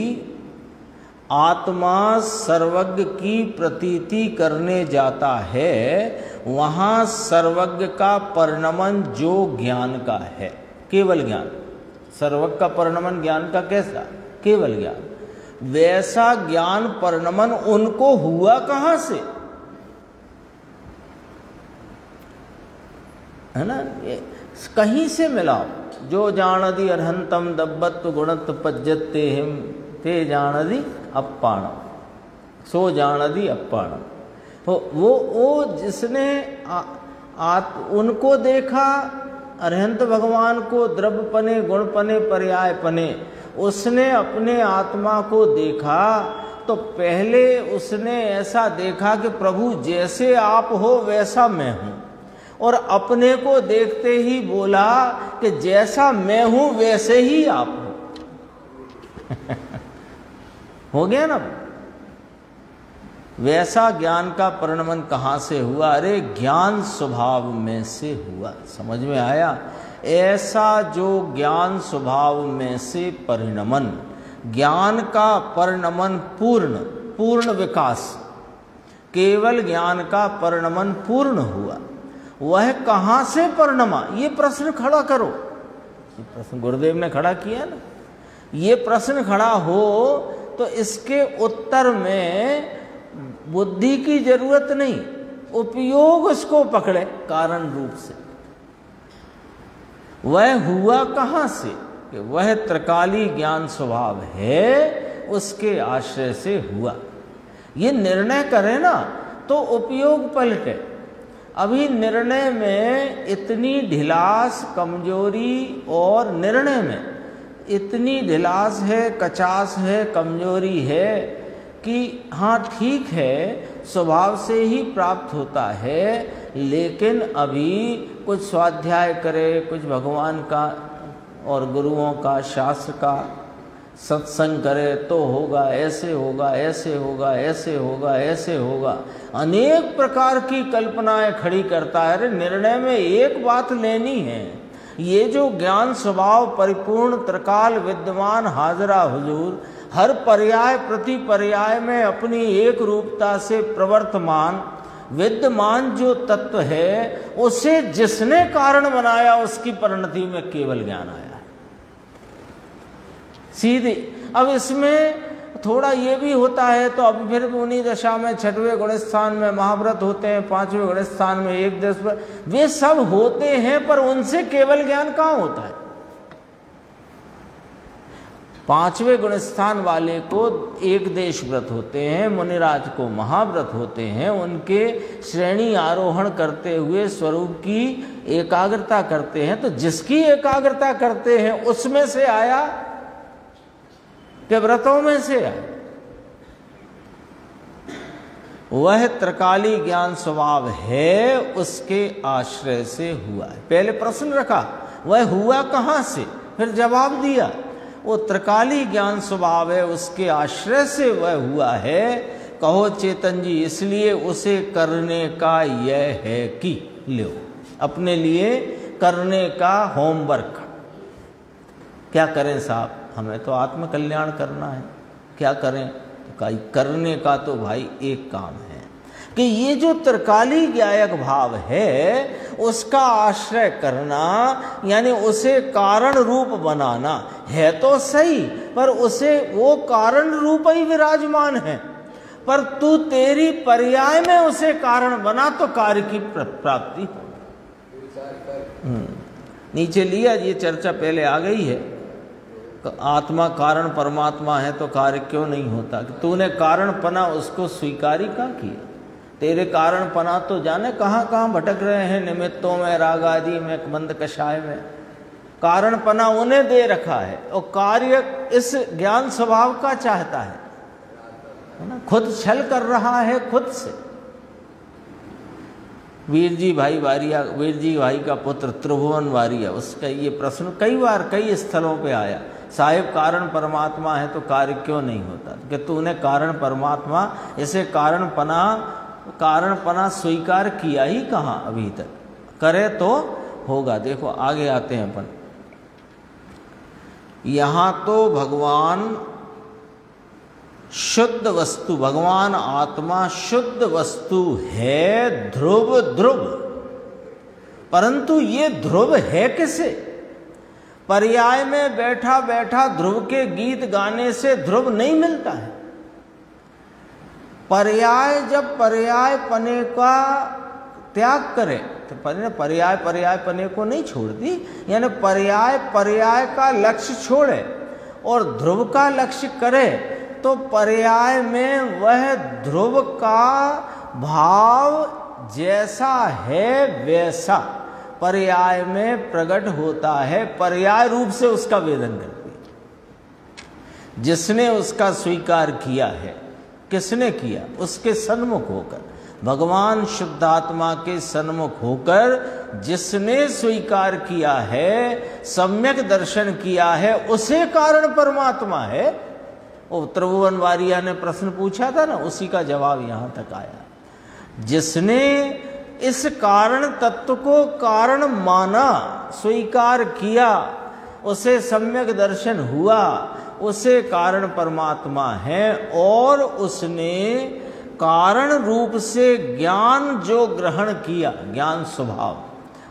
आत्मा सर्वज्ञ की प्रतीति करने जाता है, वहाँ सर्वज्ञ का परिणमन जो ज्ञान का है, केवल ज्ञान। सर्वज्ञ का परिणमन ज्ञान का कैसा? केवल ज्ञान। वैसा ज्ञान परिणमन उनको हुआ कहाँ से? है ना, कहीं से मिलाओ। जो जानदि अर्हंतम दब्बत गुणत पज्जते हिम ते जानदि अप्पाणम, सो जानदि अप्पाणम। वो जिसने उनको देखा, अरहंत भगवान को, द्रव्यपने, गुणपने, पर्यायपने, उसने अपने आत्मा को देखा तो पहले उसने ऐसा देखा कि प्रभु जैसे आप हो वैसा मैं हूं, और अपने को देखते ही बोला कि जैसा मैं हूं वैसे ही आप हो। हो गया ना। वैसा ज्ञान का परिणमन कहाँ से हुआ? अरे ज्ञान स्वभाव में से हुआ। समझ में आया? ऐसा जो ज्ञान स्वभाव में से परिणमन, ज्ञान का परिणमन पूर्ण विकास, केवल ज्ञान का परिणमन पूर्ण हुआ, वह कहाँ से परिणमा? ये प्रश्न खड़ा करो। ये प्रश्न गुरुदेव ने खड़ा किया ना। ये प्रश्न खड़ा हो तो इसके उत्तर में बुद्धि की जरूरत नहीं, उपयोग उसको पकड़े कारण रूप से। वह हुआ कहाँ से? कि वह त्रिकाली ज्ञान स्वभाव है, उसके आश्रय से हुआ। ये निर्णय करे ना तो उपयोग पलटे। अभी निर्णय में इतनी ढिलास, कमजोरी, और निर्णय में इतनी ढिलास है, कचास है, कमजोरी है कि हाँ ठीक है, स्वभाव से ही प्राप्त होता है, लेकिन अभी कुछ स्वाध्याय करे, कुछ भगवान का और गुरुओं का, शास्त्र का सत्संग करे तो होगा, ऐसे होगा, ऐसे होगा, ऐसे होगा, ऐसे होगा। अनेक प्रकार की कल्पनाएं खड़ी करता है। अरे निर्णय में एक बात लेनी है, ये जो ज्ञान स्वभाव परिपूर्ण त्रिकाल विद्यमान हाजरा हुजूर, हर पर्याय प्रति पर्याय में अपनी एक रूपता से प्रवर्तमान विद्यमान जो तत्व है, उसे जिसने कारण बनाया उसकी परिणति में केवल ज्ञान आया है सीधे। अब इसमें थोड़ा ये भी होता है, तो अब फिर उन्हीं दशा में 6वें गुण स्थान में महाव्रत होते हैं, 5वें गुण स्थान में एक देश पर, वे सब होते हैं, पर उनसे केवल ज्ञान कहाँ होता है? 5वें गुण स्थान वाले को एक देश व्रत होते हैं, मुनिराज को महाव्रत होते हैं, उनके श्रेणी आरोहण करते हुए स्वरूप की एकाग्रता करते हैं। तो जिसकी एकाग्रता करते हैं उसमें से आया कि व्रतों में से आया? वह त्रिकाली ज्ञान स्वभाव है, उसके आश्रय से हुआ है। पहले प्रश्न रखा, वह हुआ कहाँ से? फिर जवाब दिया, वो त्रिकाली ज्ञान स्वभाव है, उसके आश्रय से वह हुआ है। कहो चेतन जी, इसलिए उसे करने का यह है कि लो अपने लिए करने का होमवर्क। क्या करें साहब? हमें तो आत्मकल्याण करना है, क्या करें? तो करने का तो भाई एक काम है कि ये जो त्रिकाली ज्ञायक भाव है उसका आश्रय करना, यानी उसे कारण रूप बनाना है तो सही, पर उसे वो कारण रूप ही विराजमान है, पर तू तेरी पर्याय में उसे कारण बना तो कार्य की प्राप्ति। नीचे लिया, ये चर्चा पहले आ गई है। आत्मा कारण परमात्मा है तो कार्य क्यों नहीं होता? कि तूने कारण पना उसको स्वीकार ही कहाँ किया? तेरे कारण पना तो जाने कहाँ कहाँ भटक रहे हैं, निमित्तों में, राग आदि में, मंद कषाय में। कारण पना उन्हें दे रखा है, और कार्य इस ज्ञान स्वभाव का चाहता है ना? खुद छल कर रहा है खुद से। वीर जी भाई वारिया, वीर जी भाई का पुत्र त्रिभुवन वारिया, उसका ये प्रश्न कई बार कई स्थलों पे आया, साहिब कारण परमात्मा है तो कार्य क्यों नहीं होता? कि तूने कारण परमात्मा, इसे कारण पना स्वीकार किया ही कहाँ अभी तक? करे तो होगा। देखो आगे आते हैं अपन, यहां तो भगवान शुद्ध वस्तु, भगवान आत्मा शुद्ध वस्तु है, ध्रुव ध्रुव, परंतु ये ध्रुव है किसे? पर्याय में बैठा बैठा ध्रुव के गीत गाने से ध्रुव नहीं मिलता है। पर्याय जब पर्याय पने का त्याग करे। तो पर्याय पर्याय पने को नहीं छोड़ती, यानी पर्याय पर्याय का लक्ष्य छोड़े और ध्रुव का लक्ष्य करे, तो पर्याय में वह ध्रुव का भाव जैसा है वैसा पर्याय में प्रकट होता है, पर्याय रूप से उसका वेदन करती है। जिसने उसका स्वीकार किया है, किसने किया? उसके सन्मुख होकर, भगवान शुद्धात्मा के सन्मुख होकर जिसने स्वीकार किया है, सम्यक दर्शन किया है, उसे कारण परमात्मा है। वो त्रिभुवन वारिया ने प्रश्न पूछा था ना, उसी का जवाब यहां तक आया। जिसने इस कारण तत्व को कारण माना, स्वीकार किया, उसे सम्यक दर्शन हुआ, उसे कारण परमात्मा है। और उसने कारण रूप से ज्ञान जो ग्रहण किया, ज्ञान स्वभाव,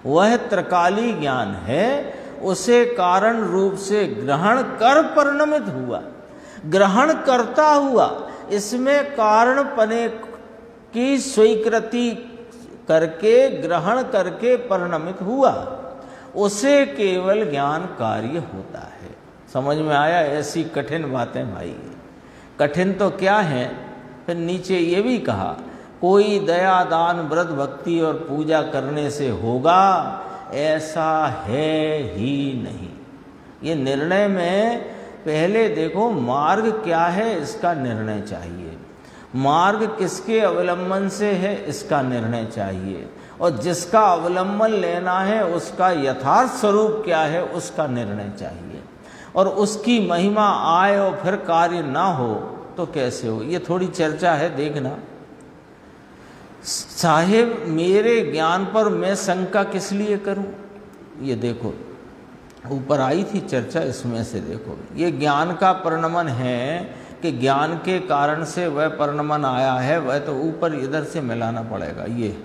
वह त्रिकाली ज्ञान है, उसे कारण रूप से ग्रहण कर परिणमित हुआ, ग्रहण करता हुआ, इसमें कारण पने की स्वीकृति करके, ग्रहण करके परिणमित हुआ, उसे केवल ज्ञान कार्य होता है। समझ में आया? ऐसी कठिन बातें भाई, कठिन तो क्या है। फिर नीचे ये भी कहा, कोई दया दान व्रत भक्ति और पूजा करने से होगा, ऐसा है ही नहीं। ये निर्णय में पहले देखो मार्ग क्या है, इसका निर्णय चाहिए। मार्ग किसके अवलंबन से है, इसका निर्णय चाहिए। और जिसका अवलंबन लेना है उसका यथार्थ स्वरूप क्या है, उसका निर्णय चाहिए। और उसकी महिमा आए और फिर कार्य ना हो तो कैसे हो? ये थोड़ी चर्चा है, देखना। साहिब मेरे ज्ञान पर मैं शंका किस लिए करूं? ये देखो ऊपर आई थी चर्चा, इसमें से देखो ये ज्ञान का परिणमन है कि ज्ञान के कारण से वह परिणमन आया है, वह तो ऊपर इधर से मिलाना पड़ेगा। ये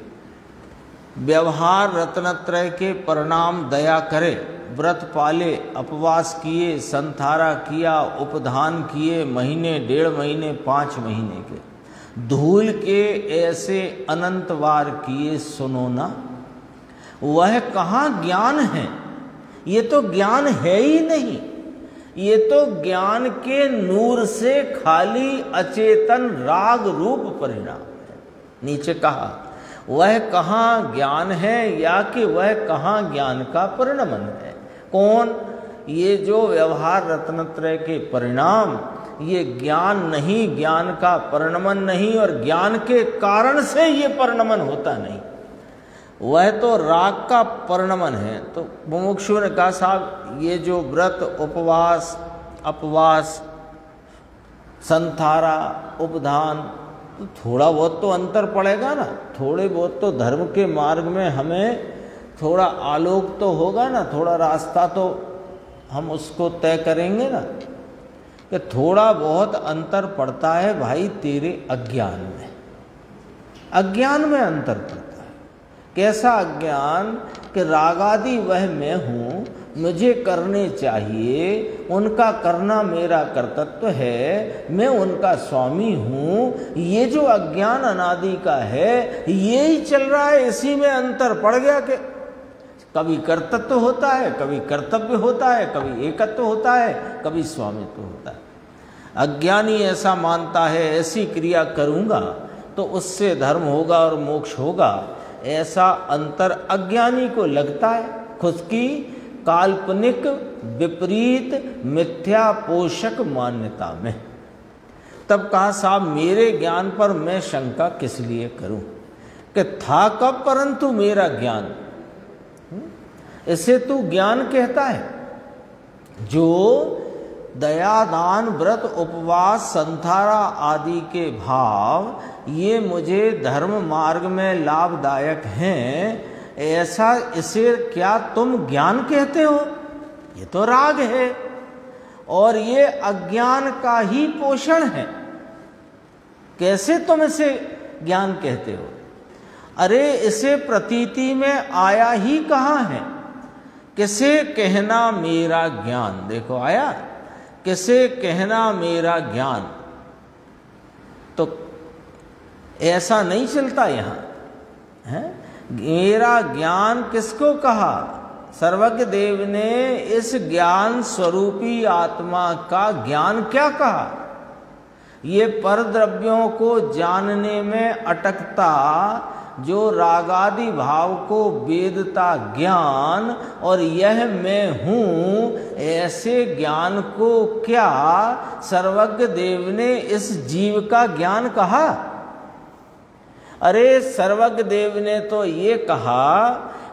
व्यवहार रत्नत्रय के परिणाम दया करे, व्रत पाले, उपवास किए, संथारा किया, उपधान किए, महीने 1.5 महीने 5 महीने के, धूल के ऐसे अनंत वार किए सुनो ना, वह कहाँ ज्ञान है? ये तो ज्ञान है ही नहीं, ये तो ज्ञान के नूर से खाली अचेतन राग रूप परिणाम है। नीचे कहा वह कहाँ ज्ञान है, या कि वह कहाँ ज्ञान का परिणमन है? कौन? ये जो व्यवहार रत्नत्रय के परिणाम, ये ज्ञान नहीं, ज्ञान का परिणमन नहीं, और ज्ञान के कारण से ये परिणमन होता नहीं, वह तो राग का परिणमन है। तो मुमुक्षु ने कहा साहब ये जो व्रत, उपवास, अपवास, संथारा, उपधान, तो थोड़ा बहुत तो अंतर पड़ेगा ना, थोड़े बहुत तो धर्म के मार्ग में हमें थोड़ा आलोक तो होगा ना, थोड़ा रास्ता तो हम उसको तय करेंगे ना, कि थोड़ा बहुत अंतर पड़ता है भाई तेरे अज्ञान में। अज्ञान में अंतर पड़ता है। कैसा अज्ञान? कि रागादि वह मैं हूँ, मुझे करने चाहिए, उनका करना मेरा कर्तव्य है, मैं उनका स्वामी हूँ, ये जो अज्ञान अनादि का है ये ही चल रहा है। इसी में अंतर पड़ गया कि कभी कर्तव्य होता है, कभी कर्तव्य होता है, कभी एकत्व होता है, कभी स्वामित्व होता है। अज्ञानी ऐसा मानता है ऐसी क्रिया करूँगा तो उससे धर्म होगा और मोक्ष होगा, ऐसा अंतर अज्ञानी को लगता है खुद की काल्पनिक विपरीत मिथ्या पोषक मान्यता में। तब कहा साहब मेरे ज्ञान पर मैं शंका किस लिए करूं? कि था कब परंतु मेरा ज्ञान, इसे तू ज्ञान कहता है? जो दया दान व्रत उपवास संथारा आदि के भाव ये मुझे धर्म मार्ग में लाभदायक हैं, ऐसा इसे क्या तुम ज्ञान कहते हो? ये तो राग है और ये अज्ञान का ही पोषण है। कैसे तुम इसे ज्ञान कहते हो? अरे इसे प्रतीति में आया ही कहाँ है? किसे कहना मेरा ज्ञान? देखो आया, किसे कहना मेरा ज्ञान? तो ऐसा नहीं चलता यहाँ है। मेरा ज्ञान किसको कहा? सर्वज्ञ देव ने इस ज्ञान स्वरूपी आत्मा का ज्ञान क्या कहा? ये परद्रव्यों को जानने में अटकता जो रागादि भाव को वेदता ज्ञान और यह मैं हूँ ऐसे ज्ञान को क्या सर्वज्ञ देव ने इस जीव का ज्ञान कहा? अरे सर्वज्ञ देव ने तो ये कहा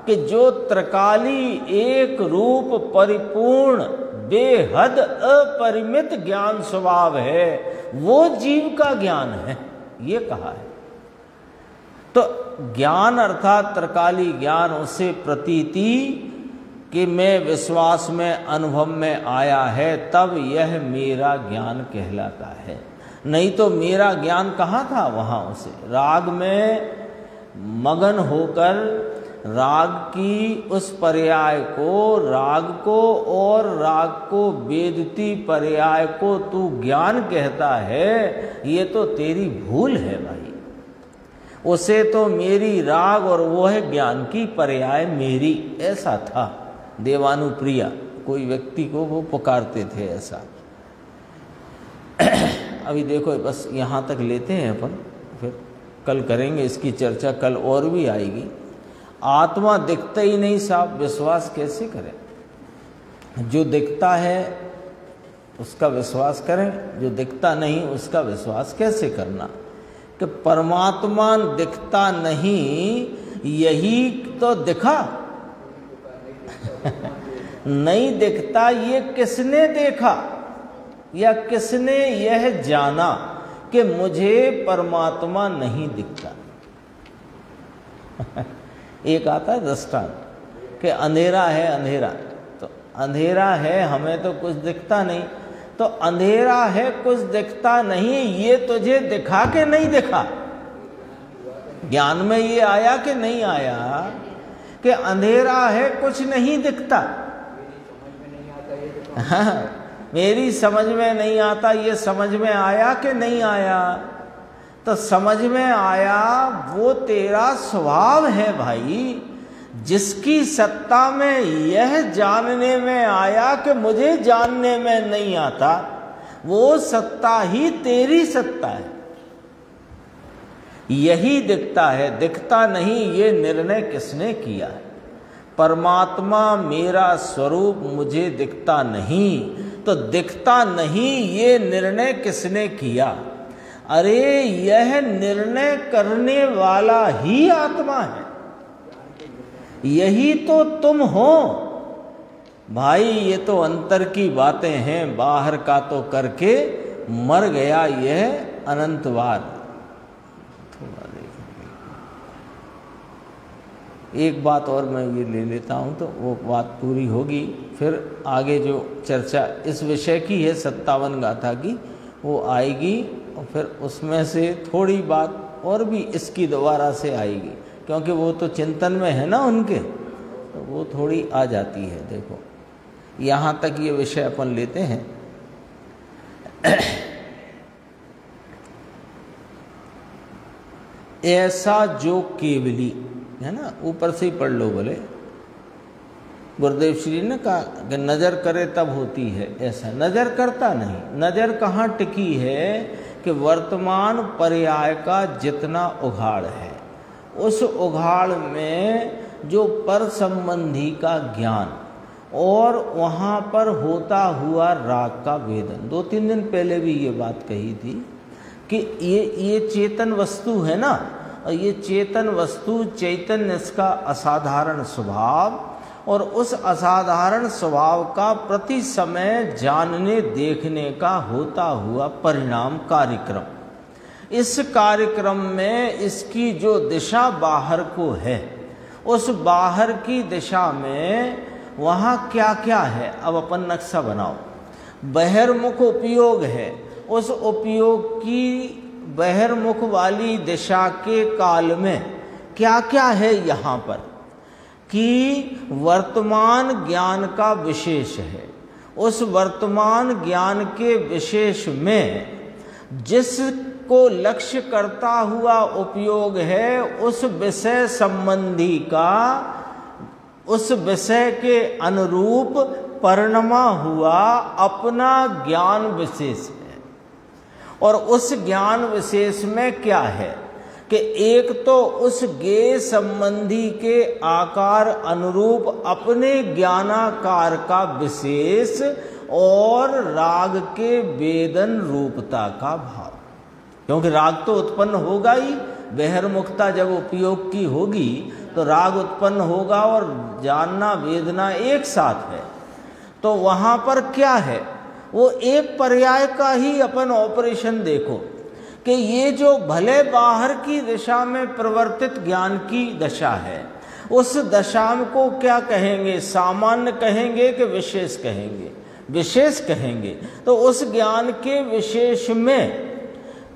कि जो त्रिकाली एक रूप परिपूर्ण बेहद अपरिमित ज्ञान स्वभाव है वो जीव का ज्ञान है, ये कहा है। तो ज्ञान अर्थात त्रिकाली ज्ञान, उसे प्रतीति कि मैं विश्वास में अनुभव में आया है, तब यह मेरा ज्ञान कहलाता है। नहीं तो मेरा ज्ञान कहाँ था? वहाँ उसे राग में मगन होकर राग की उस पर्याय को, राग को और राग को वेदती पर्याय को तू ज्ञान कहता है, ये तो तेरी भूल है भाई। उसे तो मेरी राग और वो है ज्ञान की पर्याय मेरी, ऐसा था। देवानुप्रिया कोई व्यक्ति को वो पुकारते थे ऐसा। अभी देखो बस यहाँ तक लेते हैं अपन, फिर कल करेंगे इसकी चर्चा, कल और भी आएगी। आत्मा दिखता ही नहीं साहब, विश्वास कैसे करें? जो दिखता है उसका विश्वास करें, जो दिखता नहीं उसका विश्वास कैसे करना? कि परमात्मा दिखता नहीं, यही तो दिखा। नहीं दिखता, ये किसने देखा या किसने यह जाना कि मुझे परमात्मा नहीं दिखता? एक आता है दृष्टांत कि अंधेरा है, अंधेरा तो अंधेरा है, हमें तो कुछ दिखता नहीं। तो अंधेरा है, कुछ दिखता नहीं, ये तुझे दिखा कि नहीं दिखा? ज्ञान में ये आया कि नहीं आया कि अंधेरा है, कुछ नहीं दिखता? हाँ, मेरी समझ में नहीं आता, ये समझ में आया कि नहीं आया? तो समझ में आया, वो तेरा स्वभाव है भाई। जिसकी सत्ता में यह जानने में आया कि मुझे जानने में नहीं आता, वो सत्ता ही तेरी सत्ता है। यही दिखता है, दिखता नहीं, ये निर्णय किसने किया है? परमात्मा मेरा स्वरूप मुझे दिखता नहीं, तो दिखता नहीं ये निर्णय किसने किया? अरे यह निर्णय करने वाला ही आत्मा है, यही तो तुम हो भाई। ये तो अंतर की बातें हैं, बाहर का तो करके मर गया यह अनंतवार। थोड़ा एक बात और मैं ये ले लेता हूँ तो वो बात पूरी होगी, फिर आगे जो चर्चा इस विषय की है 57 गाथा की वो आएगी, और फिर उसमें से थोड़ी बात और भी इसकी दोबारा से आएगी, क्योंकि वो तो चिंतन में है ना उनके, तो वो थोड़ी आ जाती है। देखो यहाँ तक ये विषय अपन लेते हैं। ऐसा जो केवली है ना, ऊपर से ही पढ़ लो बोले, गुरुदेव श्री ने कहा कि नजर करे तब होती है, ऐसा नजर करता नहीं। नजर कहाँ टिकी है कि वर्तमान पर्याय का जितना उघाड़ है, उस उघाड़ में जो पर संबंधी का ज्ञान और वहाँ पर होता हुआ राग का वेदन। 2-3 दिन पहले भी ये बात कही थी कि ये चेतन वस्तु है ना, और ये चेतन वस्तु चैतन्य इसका असाधारण स्वभाव और उस असाधारण स्वभाव का प्रति समय जानने देखने का होता हुआ परिणाम कार्यक्रम। इस कार्यक्रम में इसकी जो दिशा बाहर को है, उस बाहर की दिशा में वहाँ क्या क्या है, अब अपन नक्शा बनाओ। बहिर्मुख उपयोग है, उस उपयोग की बहिर्मुख वाली दिशा के काल में क्या क्या है यहाँ पर कि वर्तमान ज्ञान का विशेष है। उस वर्तमान ज्ञान के विशेष में जिस को लक्ष्य करता हुआ उपयोग है उस विषय संबंधी का, उस विषय के अनुरूप परिणमा हुआ अपना ज्ञान विशेष है। और उस ज्ञान विशेष में क्या है कि एक तो उस ज्ञेय संबंधी के आकार अनुरूप अपने ज्ञानाकार का विशेष और राग के वेदन रूपता का भाव, क्योंकि राग तो उत्पन्न होगा ही, बहिर्मुखता जब उपयोग की होगी तो राग उत्पन्न होगा और जानना वेदना एक साथ है। तो वहां पर क्या है, वो एक पर्याय का ही अपन ऑपरेशन देखो कि ये जो भले बाहर की दिशा में प्रवर्तित ज्ञान की दशा है, उस दशा को क्या कहेंगे, सामान्य कहेंगे कि विशेष कहेंगे? विशेष कहेंगे। तो उस ज्ञान के विशेष में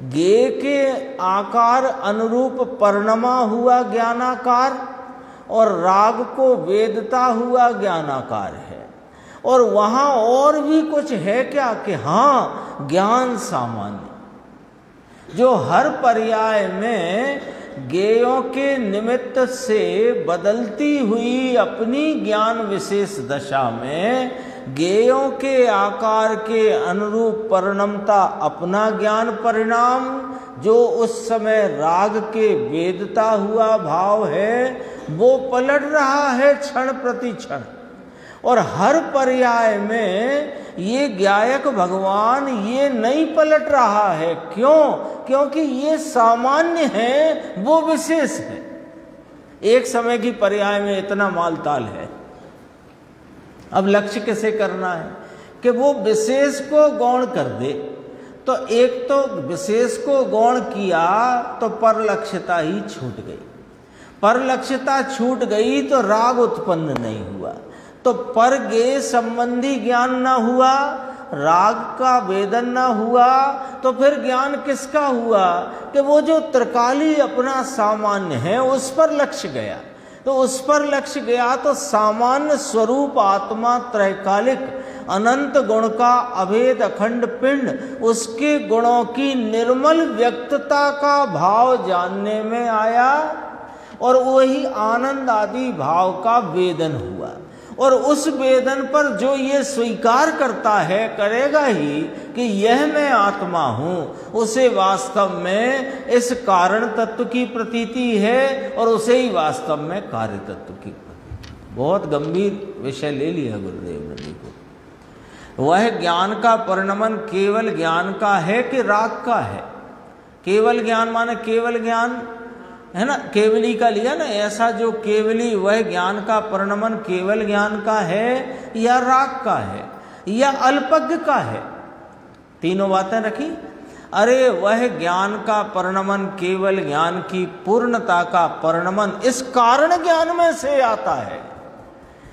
ज्ञेय के आकार अनुरूप परिणमा हुआ ज्ञानाकार और राग को वेदता हुआ ज्ञानाकार है। और वहां और भी कुछ है क्या कि हाँ, ज्ञान सामान्य जो हर पर्याय में ज्ञेयों के निमित्त से बदलती हुई अपनी ज्ञान विशेष दशा में ज्ञेयों के आकार के अनुरूप परिणमता अपना ज्ञान परिणाम, जो उस समय राग के वेदता हुआ भाव है, वो पलट रहा है क्षण प्रति क्षण। और हर पर्याय में ये ज्ञायक भगवान ये नहीं पलट रहा है। क्यों? क्योंकि ये सामान्य है, वो विशेष है। एक समय की पर्याय में इतना मालताल है। अब लक्ष्य कैसे करना है कि वो विशेष को गौण कर दे। तो एक तो विशेष को गौण किया तो परलक्ष्यता ही छूट गई। परलक्ष्यता छूट गई तो राग उत्पन्न नहीं हुआ, तो पर ज्ञेय संबंधी ज्ञान न हुआ, राग का वेदन न हुआ, तो फिर ज्ञान किसका हुआ कि वो जो त्रिकाली अपना सामान्य है उस पर लक्ष्य गया। तो उस पर लक्ष्य गया तो सामान्य स्वरूप आत्मा त्रैकालिक अनंत गुण का अभेद अखंड पिंड, उसके गुणों की निर्मल व्यक्तता का भाव जानने में आया और वही आनंद आदि भाव का वेदन हुआ। और उस वेदन पर जो ये स्वीकार करता है, करेगा ही कि यह मैं आत्मा हूं, उसे वास्तव में इस कारण तत्व की प्रतीति है और उसे ही वास्तव में कार्य तत्व की प्रतीति। बहुत गंभीर विषय ले लिया गुरुदेव ने को। वह ज्ञान का परिणमन केवल ज्ञान का है कि राग का है? केवल ज्ञान माने केवल ज्ञान है ना, केवली का लिया ना, ऐसा जो केवली वह ज्ञान का परिणमन केवल ज्ञान का है या राग का है या अल्पज्ञ का है? तीनों बातें रखी। अरे वह ज्ञान का परिणमन केवल ज्ञान की पूर्णता का परिणमन इस कारण ज्ञान में से आता है।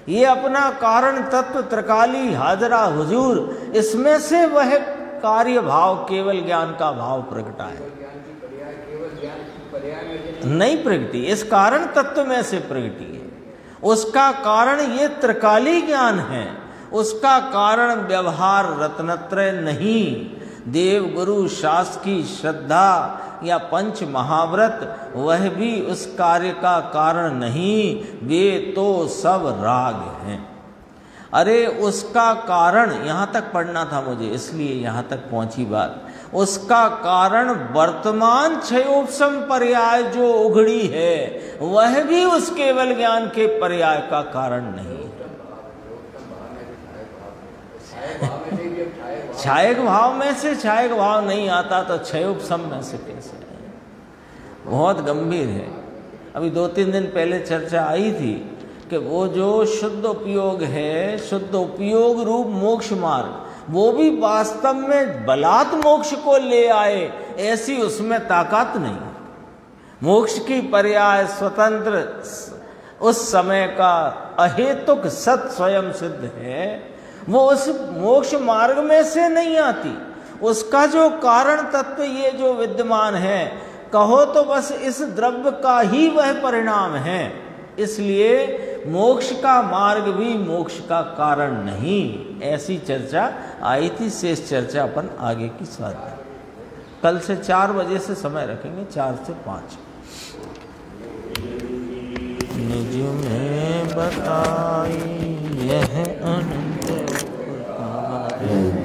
ये अपना कारण तत्व त्रिकाली हाजरा हुजूर, इसमें से वह कार्य भाव केवल ज्ञान का भाव प्रगटा है। नहीं प्रगटी, इस कारण तत्व में से प्रगटी है। उसका कारण ये त्रिकाली ज्ञान है, उसका कारण व्यवहार रत्नत्रय नहीं, देव गुरु शास्त्र की श्रद्धा या पंच महाव्रत, वह भी उस कार्य का कारण नहीं, वे तो सब राग हैं। अरे उसका कारण, यहाँ तक पढ़ना था मुझे इसलिए यहाँ तक पहुंची बात। उसका कारण वर्तमान क्षयोपशम पर्याय जो उघड़ी है, वह भी उस केवल ज्ञान के पर्याय का कारण नहीं। छायक भाव में से छायक भाव नहीं आता तो क्षयोपशम में से कैसे? बहुत गंभीर है। अभी 2-3 दिन पहले चर्चा आई थी कि वो जो शुद्ध उपयोग है, शुद्ध उपयोग रूप मोक्ष मार्ग, वो भी वास्तव में बलात् मोक्ष को ले आए, ऐसी उसमें ताकत नहीं। मोक्ष की पर्याय स्वतंत्र उस समय का अहेतुक सत स्वयं सिद्ध है, वो उस मोक्ष मार्ग में से नहीं आती। उसका जो कारण तत्व ये जो विद्यमान है, कहो तो बस इस द्रव्य का ही वह परिणाम है। इसलिए मोक्ष का मार्ग भी मोक्ष का कारण नहीं। ऐसी चर्चा आई थी, शेष चर्चा अपन आगे की साथ। कल से 4 बजे से समय रखेंगे, 4 से 5। निज में बताई यह अनंत उपकार।